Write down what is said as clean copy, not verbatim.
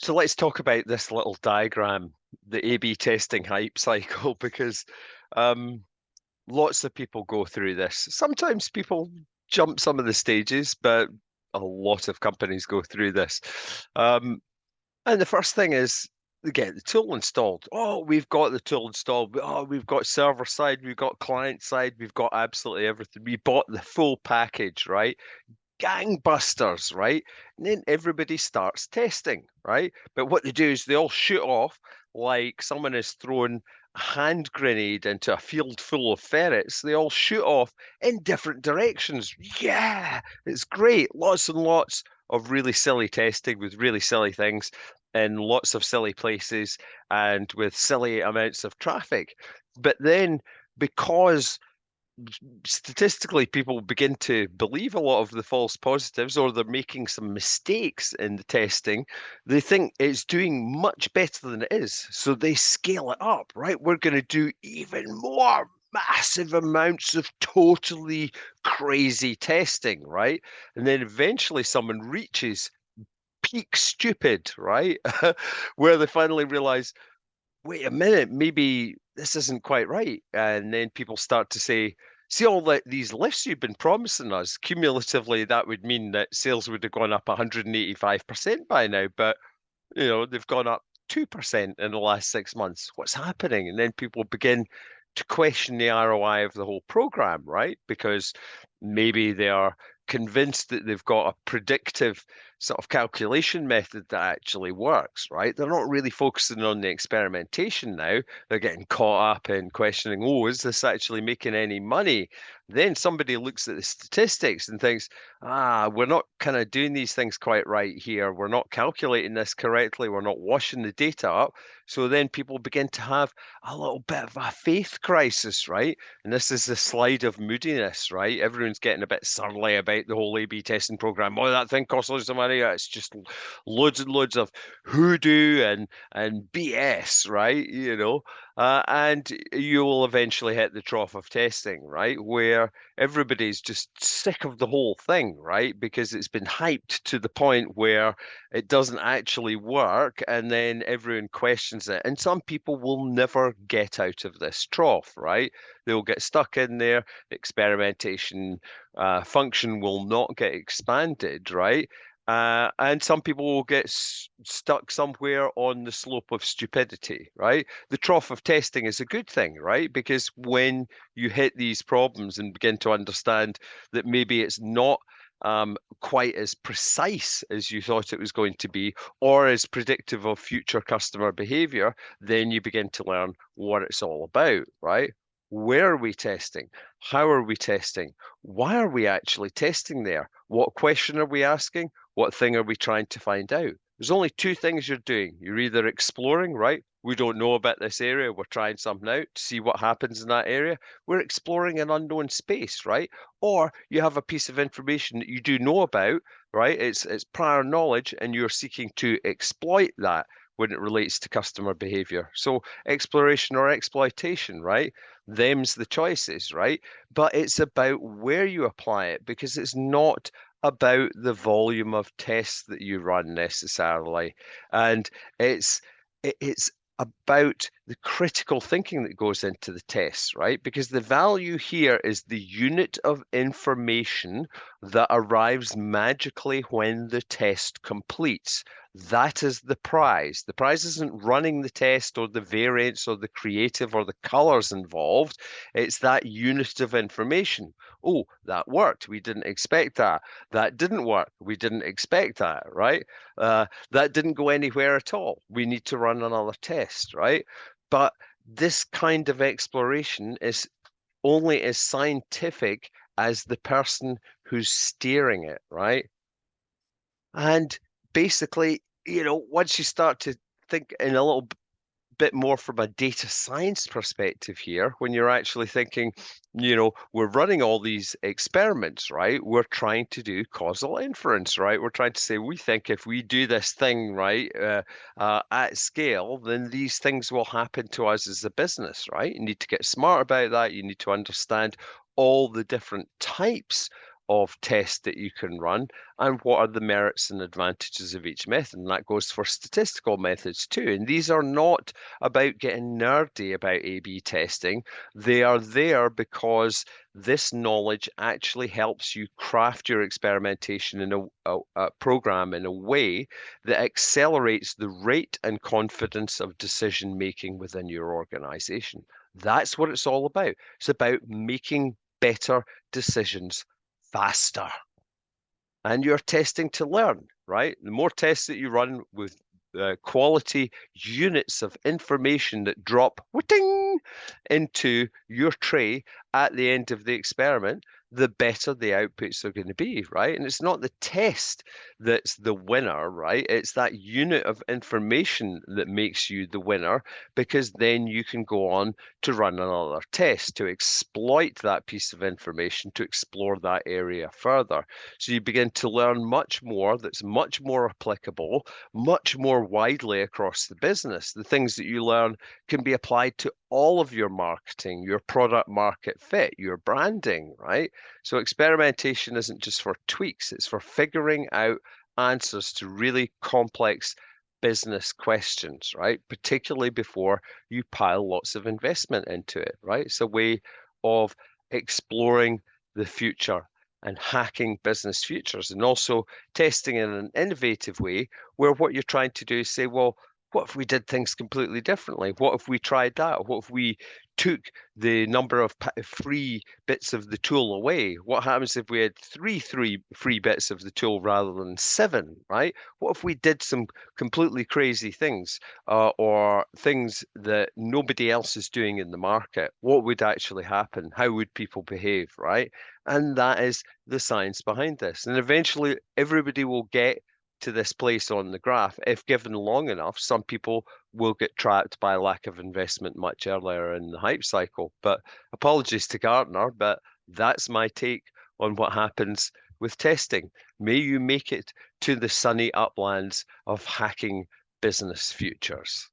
So let's talk about this little diagram, the A/B testing hype cycle, because um, lots of people go through this. Sometimes people jump some of the stages, but a lot of companies go through this. Um, and the first thing is they get the tool installed. Oh, we've got the tool installed. Oh, we've got server side, we've got client side, we've got absolutely everything. We bought the full package, right? Gangbusters, right? And then everybody starts testing, right? But what they do is they all shoot off like someone is throwing a hand grenade into a field full of ferrets. They all shoot off in different directions. Yeah, it's great. Lots and lots of really silly testing with really silly things in lots of silly places and with silly amounts of traffic. But then because statistically people begin to believe a lot of the false positives or they're making some mistakes in the testing, they think it's doing much better than it is. So they scale it up, right? We're going to do even more massive amounts of totally crazy testing, right? And then eventually someone reaches peak stupid, right? Where they finally realize, wait a minute, maybe this isn't quite right. And then people start to say, see all these lifts you've been promising us, cumulatively, that would mean that sales would have gone up 185% by now, but they've gone up 2% in the last 6 months. What's happening? And then people begin to question the ROI of the whole program, right? Because maybe they are convinced that they've got a predictive sort of calculation method that actually works, right? They're not really focusing on the experimentation now. They're getting caught up in questioning, oh, is this actually making any money? Then somebody looks at the statistics and thinks, we're not kind of doing these things quite right here. We're not calculating this correctly. We're not washing the data up. So then people begin to have a little bit of a faith crisis, right? And this is the slide of moodiness, right? Everyone's getting a bit surly about the whole A/B testing program. Oh, that thing costs loads of money. It's just loads and loads of hoodoo and BS, right? And you will eventually hit the trough of testing, right? Where everybody's just sick of the whole thing, right? Because it's been hyped to the point where it doesn't actually work, and then everyone questions it. And some people will never get out of this trough, right? They'll get stuck in there. The experimentation function will not get expanded, right? And some people will get stuck somewhere on the slope of stupidity, right? The trough of testing is a good thing, right? Because when you hit these problems and begin to understand that maybe it's not quite as precise as you thought it was going to be, or as predictive of future customer behavior, then you begin to learn what it's all about, right? Where are we testing? How are we testing? Why are we actually testing there? What question are we asking? What thing are we trying to find out? There's only two things you're doing. You're either exploring, right? We don't know about this area. We're trying something out to see what happens in that area. We're exploring an unknown space, right? Or you have a piece of information that you do know about, right? It's prior knowledge, and you're seeking to exploit that when it relates to customer behavior. So exploration or exploitation, right? Them's the choices, right? But it's about where you apply it, because it's not about the volume of tests that you run necessarily. And it's about the critical thinking that goes into the tests, right? Because the value here is the unit of information that arrives magically when the test completes. That is the prize. The prize isn't running the test or the variance or the creative or the colors involved. It's that unit of information. Oh, that worked. We didn't expect that. That didn't work. We didn't expect that, right? That didn't go anywhere at all. We need to run another test, right? But this kind of exploration is only as scientific as the person who's steering it, right? And basically, once you start to think in a little bit more from a data science perspective here, when you're actually thinking, we're running all these experiments, right? We're trying to do causal inference, right? We're trying to say, we think if we do this thing, right, at scale, then these things will happen to us as a business, right? You need to get smart about that. You need to understand all the different types of tests that you can run, and what are the merits and advantages of each method. And that goes for statistical methods too. And these are not about getting nerdy about A/B testing. They are there because this knowledge actually helps you craft your experimentation in a program in a way that accelerates the rate and confidence of decision making within your organization. That's what it's all about. It's about making better decisions faster. And you're testing to learn, right? The more tests that you run with quality units of information that drop whooting into your tray at the end of the experiment, the better the outputs are going to be, right? And it's not the test that's the winner, right? It's that unit of information that makes you the winner, because then you can go on to run another test to exploit that piece of information, to explore that area further. So you begin to learn much more that's much more applicable, much more widely across the business. The things that you learn can be applied to all of your marketing, your product market fit, your branding, right? So experimentation isn't just for tweaks, it's for figuring out answers to really complex business questions, right? Particularly before you pile lots of investment into it, right? It's a way of exploring the future and hacking business futures, and also testing in an innovative way where what you're trying to do is say, well, what if we did things completely differently? What if we tried that? What if we took the number of free bits of the tool away? What happens if we had three free bits of the tool rather than seven, right? What if we did some completely crazy things, or things that nobody else is doing in the market? What would actually happen? How would people behave, right? And that is the science behind this. And eventually everybody will get to this place on the graph if given long enough. Some people will get trapped by lack of investment much earlier in the hype cycle. But apologies to Gartner, but that's my take on what happens with testing. May you make it to the sunny uplands of hacking business futures.